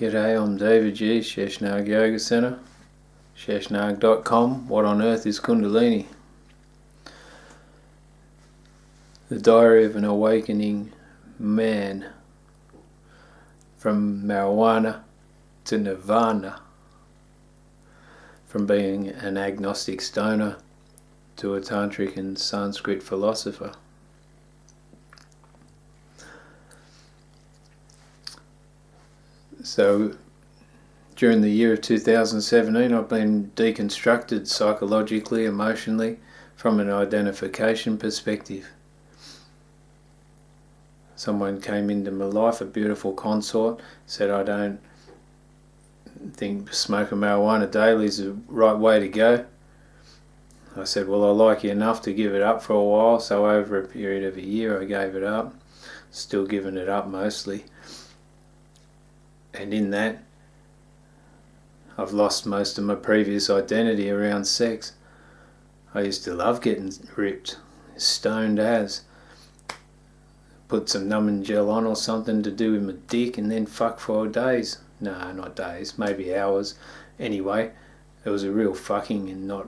G'day, I'm David G, Sheshnag Yoga Center, Sheshnag.com. What on earth is Kundalini? The Diary of an Awakening Man. From marijuana to nirvana. From being an agnostic stoner to a tantric and Sanskrit philosopher. So, during the year of 2017, I've been deconstructed psychologically, emotionally, from an identification perspective. Someone came into my life, a beautiful consort, said I don't think smoking marijuana daily is the right way to go. I said, well, I like you enough to give it up for a while, so over a period of a year I gave it up. Still giving it up mostly. And in that, I've lost most of my previous identity around sex. I used to love getting ripped, stoned as. Put some numbing gel on or something to do with my dick and then fuck for days. No, not days, maybe hours. Anyway, it was a real fucking and not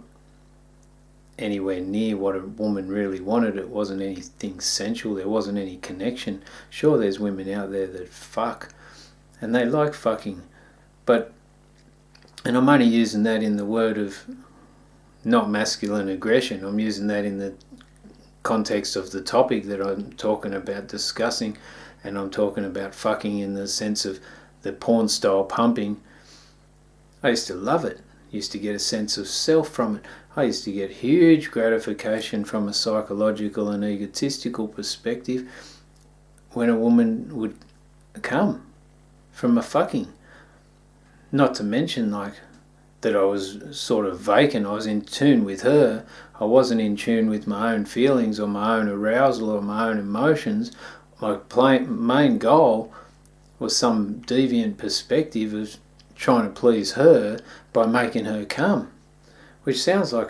anywhere near what a woman really wanted. It wasn't anything sensual, there wasn't any connection. Sure, there's women out there that fuck. And they like fucking, and I'm only using that in the word of not masculine aggression. I'm using that in the context of the topic that I'm talking about discussing, and I'm talking about fucking in the sense of the porn style pumping. I used to love it. Used to get a sense of self from it. I used to get huge gratification from a psychological and egotistical perspective when a woman would come from a fucking. Not to mention like that I was sort of vacant. I was in tune with her. I wasn't in tune with my own feelings or my own arousal or my own emotions. My main goal was some deviant perspective of trying to please her by making her come, which sounds like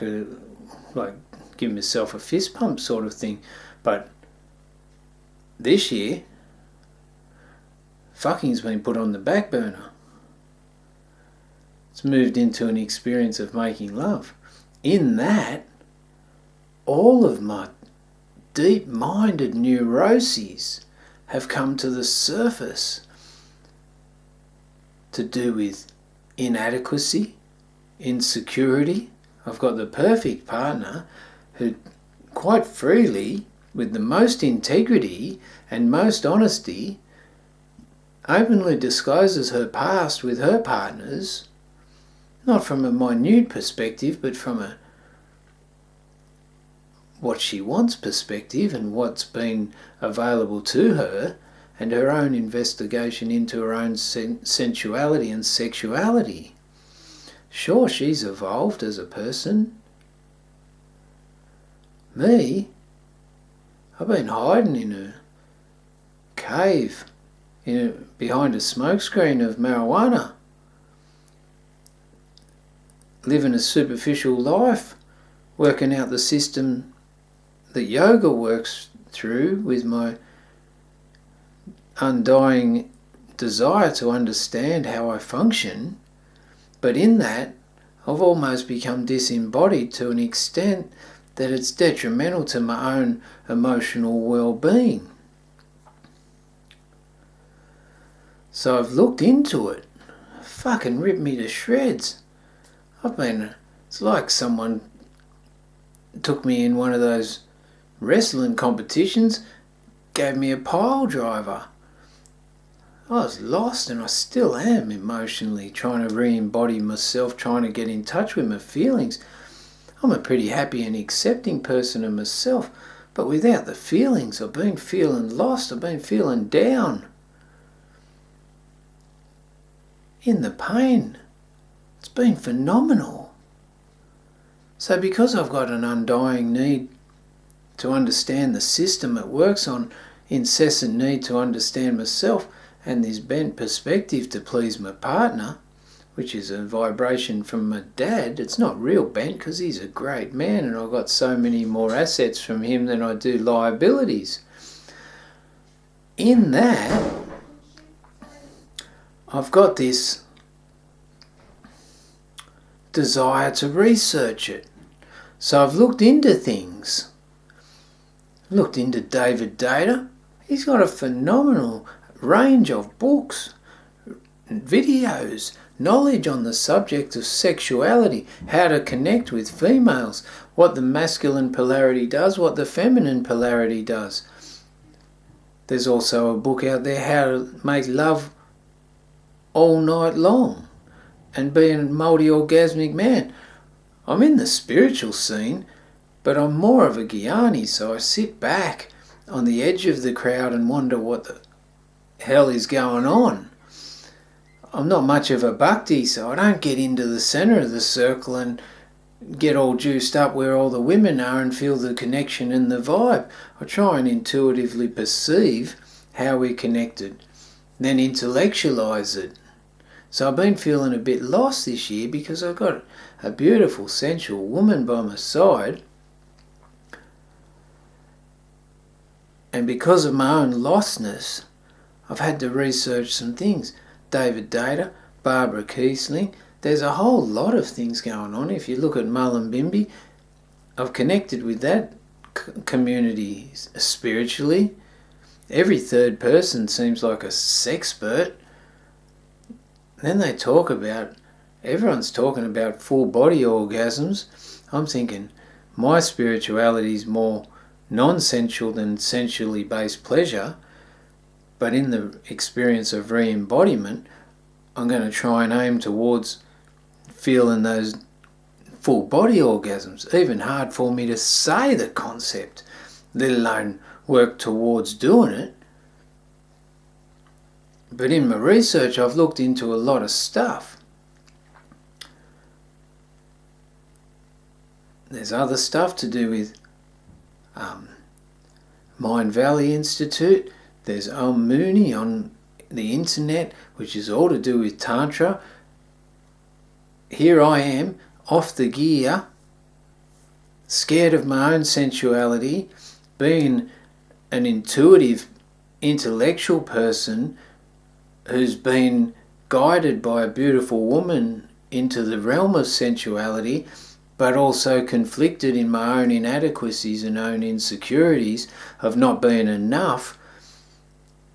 giving myself a fist pump sort of thing. But this year, fucking's been put on the back burner. It's moved into an experience of making love. In that, all of my deep-minded neuroses have come to the surface to do with inadequacy, insecurity. I've got the perfect partner who quite freely, with the most integrity and most honesty, openly discloses her past with her partners, not from a minute perspective, but from a what she wants perspective and what's been available to her, and her own investigation into her own sensuality and sexuality. Sure, she's evolved as a person. Me, I've been hiding in a cave behind a smokescreen of marijuana, living a superficial life, working out the system that yoga works through with my undying desire to understand how I function. But in that, I've almost become disembodied to an extent that it's detrimental to my own emotional well-being. So I've looked into it. Fucking ripped me to shreds. It's like someone took me in one of those wrestling competitions, gave me a pile driver. I was lost, and I still am emotionally, trying to re-embody myself, trying to get in touch with my feelings. I'm a pretty happy and accepting person of myself, but without the feelings, I've been feeling lost, I've been feeling down. In the pain, it's been phenomenal. So because I've got an undying need to understand the system it works on, incessant need to understand myself, and this bent perspective to please my partner, which is a vibration from my dad. It's not real bent because he's a great man and I've got so many more assets from him than I do liabilities. In that, I've got this desire to research it. So I've looked into things. Looked into David Deida. He's got a phenomenal range of books, videos, knowledge on the subject of sexuality, how to connect with females, what the masculine polarity does, what the feminine polarity does. There's also a book out there, How to Make Love All Night Long and Be a Multi-Orgasmic Man. I'm in the spiritual scene, but I'm more of a Gyani, so I sit back on the edge of the crowd and wonder what the hell is going on. I'm not much of a bhakti, so I don't get into the centre of the circle and get all juiced up where all the women are and feel the connection and the vibe. I try and intuitively perceive how we're connected, then intellectualise it. So I've been feeling a bit lost this year because I've got a beautiful, sensual woman by my side. And because of my own lostness, I've had to research some things. David Deida, Barbara Kiesling, there's a whole lot of things going on. If you look at Mullumbimby, I've connected with that community spiritually. Every third person seems like a sexpert. Then they talk about, everyone's talking about full body orgasms. I'm thinking my spirituality is more non-sensual than sensually based pleasure, but in the experience of re-embodiment, I'm going to try and aim towards feeling those full body orgasms. Even hard for me to say the concept, let alone work towards doing it. But in my research, I've looked into a lot of stuff. There's other stuff to do with Mind Valley Institute. There's Om Mooney on the internet, which is all to do with Tantra. Here I am, off the gear, scared of my own sensuality, being an intuitive, intellectual person who's been guided by a beautiful woman into the realm of sensuality, but also conflicted in my own inadequacies and own insecurities of not being enough,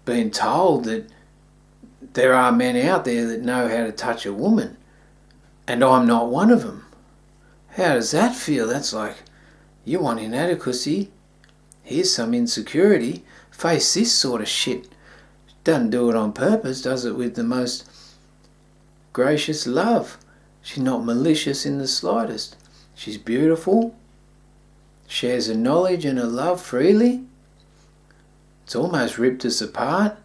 being told that there are men out there that know how to touch a woman, and I'm not one of them. How does that feel? That's like, you want inadequacy, here's some insecurity, face this sort of shit. Doesn't do it on purpose, does it with the most gracious love. She's not malicious in the slightest. She's beautiful, shares her knowledge and her love freely. It's almost ripped us apart.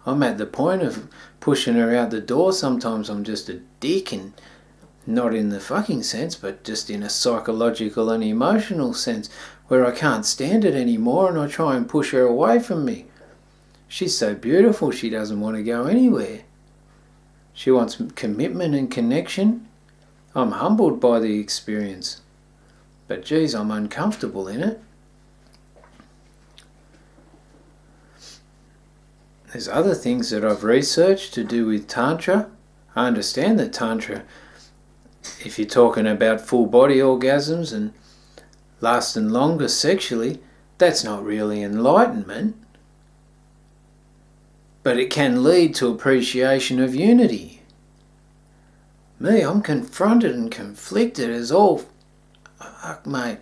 I'm at the point of pushing her out the door. Sometimes I'm just a dick, and not in the fucking sense, but just in a psychological and emotional sense, where I can't stand it anymore and I try and push her away from me. She's so beautiful, she doesn't want to go anywhere. She wants commitment and connection. I'm humbled by the experience, but geez, I'm uncomfortable in it. There's other things that I've researched to do with Tantra. I understand that Tantra, if you're talking about full body orgasms and lasting longer sexually, that's not really enlightenment. But it can lead to appreciation of unity. Me, I'm confronted and conflicted as all... Fuck, mate.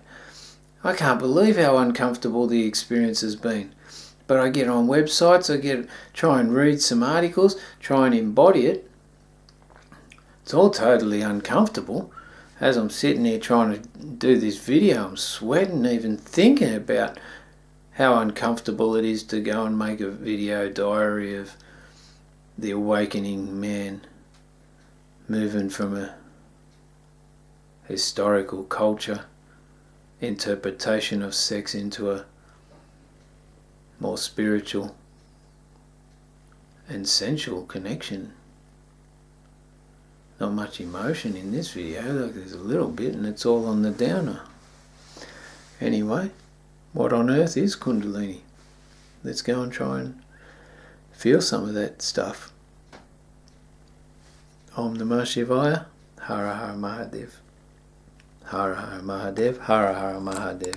I can't believe how uncomfortable the experience has been. But I get on websites, try and read some articles, try and embody it. It's all totally uncomfortable. As I'm sitting here trying to do this video, I'm sweating even thinking about how uncomfortable it is to go and make a video diary of the awakening man moving from a historical culture interpretation of sex into a more spiritual and sensual connection. Not much emotion in this video, like there's a little bit, and it's all on the downer. Anyway, what on earth is Kundalini? Let's go and try and feel some of that stuff. Om Namah Shivaya. Hara Hara Mahadev. Hara Hara Mahadev. Hara Hara Mahadev.